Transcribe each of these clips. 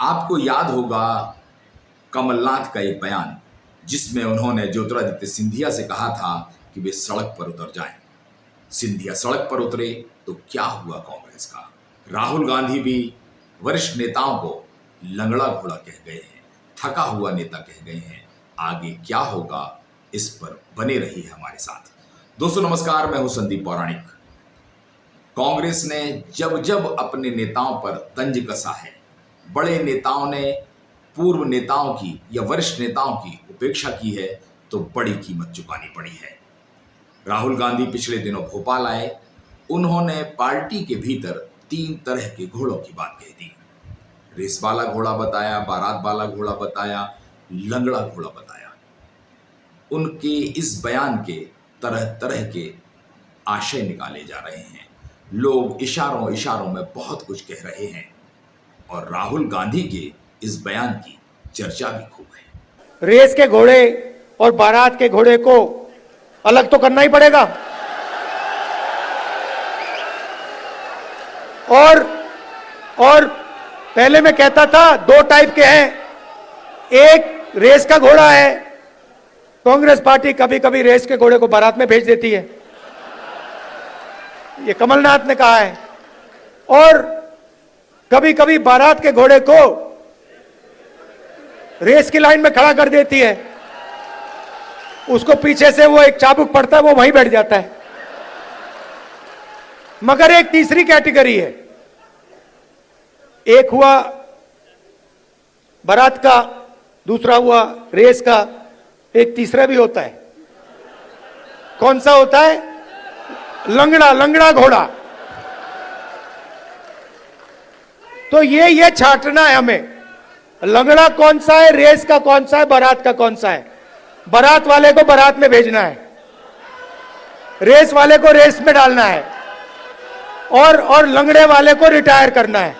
आपको याद होगा कमलनाथ का एक बयान, जिसमें उन्होंने ज्योतिरादित्य सिंधिया से कहा था कि वे सड़क पर उतर जाएं। सिंधिया सड़क पर उतरे तो क्या हुआ कांग्रेस का? राहुल गांधी भी वरिष्ठ नेताओं को लंगड़ा घोड़ा कह गए हैं, थका हुआ नेता कह गए हैं। आगे क्या होगा, इस पर बने रही है हमारे साथ। दोस्तों नमस्कार, मैं हूं संदीप पौराणिक। कांग्रेस ने जब जब अपने नेताओं पर तंज कसा है, बड़े नेताओं ने पूर्व नेताओं की या वरिष्ठ नेताओं की उपेक्षा की है, तो बड़ी कीमत चुकानी पड़ी है। राहुल गांधी पिछले दिनों भोपाल आए। उन्होंने पार्टी के भीतर 3 तरह के घोड़ों की बात कह दी। रेस वाला घोड़ा बताया, बारात वाला घोड़ा बताया, लंगड़ा घोड़ा बताया। उनके इस बयान के तरह तरह के आशय निकाले जा रहे हैं। लोग इशारों इशारों में बहुत कुछ कह रहे हैं और राहुल गांधी के इस बयान की चर्चा भी खूब है। रेस के घोड़े और बारात के घोड़े को अलग तो करना ही पड़ेगा। और पहले मैं कहता था 2 टाइप के हैं। एक रेस का घोड़ा है, कांग्रेस पार्टी कभी कभी रेस के घोड़े को बारात में भेज देती है, ये कमलनाथ ने कहा है। और कभी कभी बारात के घोड़े को रेस की लाइन में खड़ा कर देती है, उसको पीछे से वो एक चाबुक पड़ता है, वो वहीं बैठ जाता है। मगर एक तीसरी कैटेगरी है। एक हुआ बारात का, दूसरा हुआ रेस का, एक तीसरा भी होता है। कौन सा होता है? लंगड़ा घोड़ा। तो ये छांटना है हमें, लंगड़ा कौन सा है, रेस का कौन सा है, बारात का कौन सा है। बारात वाले को बारात में भेजना है, रेस वाले को रेस में डालना है, और लंगड़े वाले को रिटायर करना है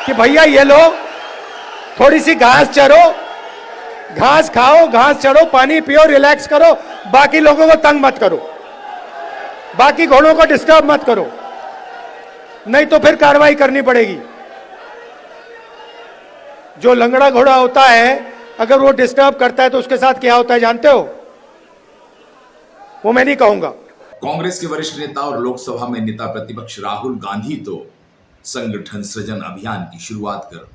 कि भैया ये लो, थोड़ी सी घास चरो, घास खाओ, घास चढ़ो, पानी पियो, रिलैक्स करो, बाकी लोगों को तंग मत करो, बाकी घोड़ों को डिस्टर्ब मत करो, नहीं तो फिर कार्रवाई करनी पड़ेगी। जो लंगड़ा घोड़ा होता है, अगर वो डिस्टर्ब करता है तो उसके साथ क्या होता है जानते हो? वो मैं नहीं कहूंगा। कांग्रेस के वरिष्ठ नेता और लोकसभा में नेता प्रतिपक्ष राहुल गांधी तो संगठन सृजन अभियान की शुरुआत कर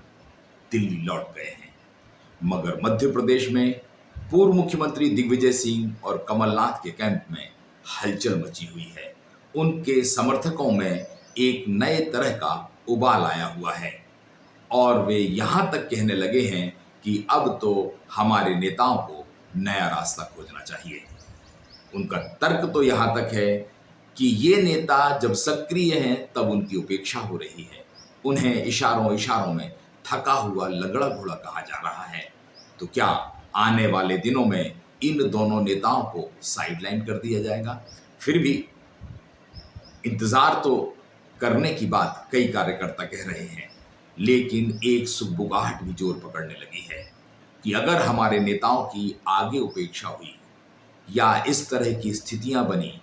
दिल्ली लौट गए हैं। मगर मध्य प्रदेश में पूर्व मुख्यमंत्री दिग्विजय सिंह और कमलनाथ के कैंप में हलचल मची हुई है। उनके समर्थकों में एक नए तरह का उबाल आया हुआ है और वे यहां तक कहने लगे हैं कि अब तो हमारे नेताओं को नया रास्ता खोजना चाहिए। उनका तर्क तो यहां तक है कि ये नेता जब सक्रिय हैं तब उनकी उपेक्षा हो रही है। उन्हें इशारों इशारों में थका हुआ लंगड़ा घोड़ा कहा जा रहा है। तो क्या आने वाले दिनों में इन दोनों नेताओं को साइडलाइन कर दिया जाएगा? फिर भी इंतजार तो करने की बात कई कार्यकर्ता कह रहे हैं, लेकिन एक सुगबुगाहट भी जोर पकड़ने लगी है कि अगर हमारे नेताओं की आगे उपेक्षा हुई या इस तरह की स्थितियां बनी,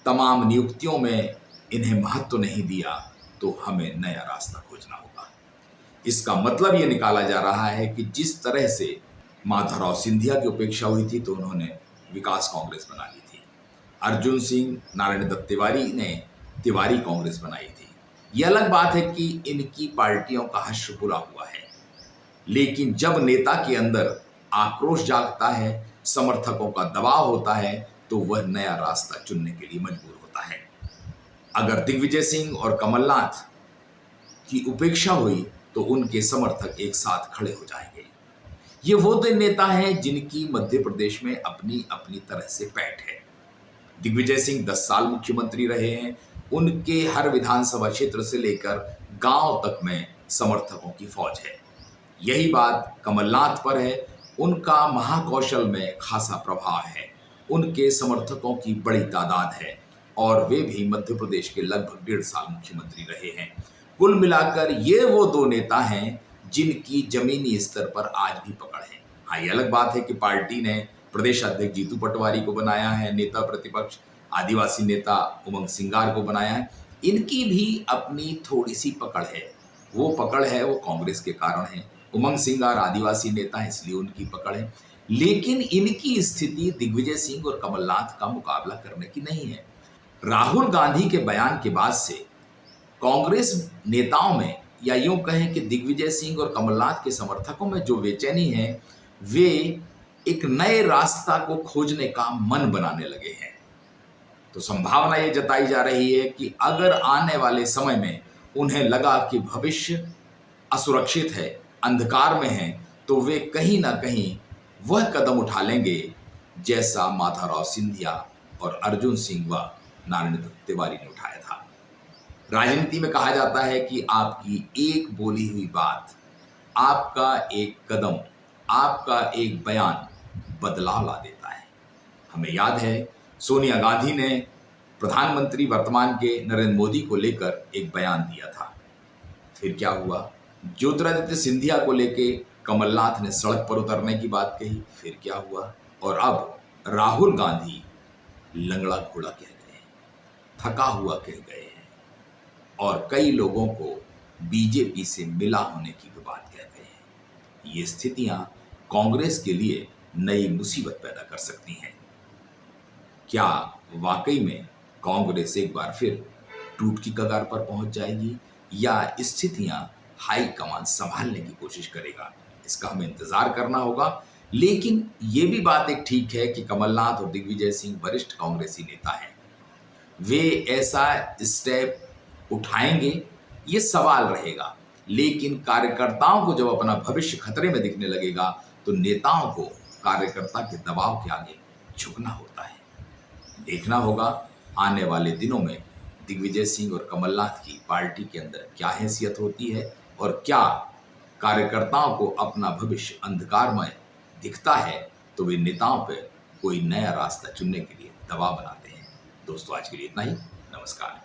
तमाम नियुक्तियों में इन्हें महत्व नहीं दिया, तो हमें नया रास्ता खोजना होगा। इसका मतलब यह निकाला जा रहा है कि जिस तरह से माधवराव सिंधिया की उपेक्षा हुई थी तो उन्होंने विकास कांग्रेस बना ली थी। अर्जुन सिंह, नारायण दत्त तिवारी ने तिवारी कांग्रेस बनाई थी। यह अलग बात है कि इनकी पार्टियों का हश्र पूरा हुआ है, लेकिन जब नेता के अंदर आक्रोश जागता है, समर्थकों का दबाव होता है, तो वह नया रास्ता चुनने के लिए मजबूर होता है। अगर दिग्विजय सिंह और कमलनाथ की उपेक्षा हुई तो उनके समर्थक एक साथ खड़े हो जाएंगे। ये वो दो नेता हैं जिनकी मध्य प्रदेश में अपनी अपनी तरह से पैठ है। दिग्विजय सिंह 10 साल मुख्यमंत्री रहे हैं। उनके हर विधानसभा क्षेत्र से लेकर गांव तक में समर्थकों की फौज है। यही बात कमलनाथ पर है। उनका महाकौशल में खासा प्रभाव है, उनके समर्थकों की बड़ी तादाद है और वे भी मध्य प्रदेश के लगभग 1.5 साल मुख्यमंत्री रहे हैं। कुल मिलाकर ये वो 2 नेता हैं जिनकी जमीनी स्तर पर आज भी पकड़ है। हाँ, ये अलग बात है कि पार्टी ने प्रदेश अध्यक्ष जीतू पटवारी को बनाया है नेता प्रतिपक्ष, आदिवासी नेता उमंग सिंगार को बनाया है, इनकी भी अपनी थोड़ी सी पकड़ है। वो पकड़ है वो कांग्रेस के कारण है। उमंग सिंगार आदिवासी नेता है इसलिए उनकी पकड़ है, लेकिन इनकी स्थिति दिग्विजय सिंह और कमलनाथ का मुकाबला करने की नहीं है। राहुल गांधी के बयान के बाद से कांग्रेस नेताओं में, या यूं कहें कि दिग्विजय सिंह और कमलनाथ के समर्थकों में जो बेचैनी है, वे एक नए रास्ता को खोजने का मन बनाने लगे हैं। तो संभावना ये जताई जा रही है कि अगर आने वाले समय में उन्हें लगा कि भविष्य असुरक्षित है, अंधकार में है, तो वे कहीं ना कहीं वह कदम उठा लेंगे जैसा माधवराव सिंधिया और अर्जुन सिंह व नारायण दत्त तिवारी ने उठाया था। राजनीति में कहा जाता है कि आपकी एक बोली हुई बात, आपका एक कदम, आपका एक बयान बदलाव ला देता है। हमें याद है सोनिया गांधी ने प्रधानमंत्री वर्तमान के नरेंद्र मोदी को लेकर एक बयान दिया था, फिर क्या हुआ? ज्योतिरादित्य सिंधिया को लेके कमलनाथ ने सड़क पर उतरने की बात कही, फिर क्या हुआ? और अब राहुल गांधी लंगड़ा घोड़ा कह गए हैं, थका हुआ कह गए हैं, और कई लोगों को बीजेपी से मिला होने की भी बात कह गए हैं। ये स्थितियां कांग्रेस के लिए नई मुसीबत पैदा कर सकती हैं। क्या वाकई में कांग्रेस एक बार फिर टूट की कगार पर पहुंच जाएगी, या स्थितियां हाई कमान संभालने की कोशिश करेगा? इसका हमें इंतजार करना होगा। लेकिन ये भी बात एक ठीक है कि कमलनाथ और दिग्विजय सिंह वरिष्ठ कांग्रेसी नेता हैं, वे ऐसा स्टेप उठाएंगे ये सवाल रहेगा। लेकिन कार्यकर्ताओं को जब अपना भविष्य खतरे में दिखने लगेगा तो नेताओं को कार्यकर्ता के दबाव के आगे झुकना होता है। देखना होगा आने वाले दिनों में दिग्विजय सिंह और कमलनाथ की पार्टी के अंदर क्या हैसियत होती है, और क्या कार्यकर्ताओं को अपना भविष्य अंधकारमय दिखता है तो वे नेताओं पर कोई नया रास्ता चुनने के लिए दबाव बनाते हैं। दोस्तों, आज के लिए इतना ही। नमस्कार।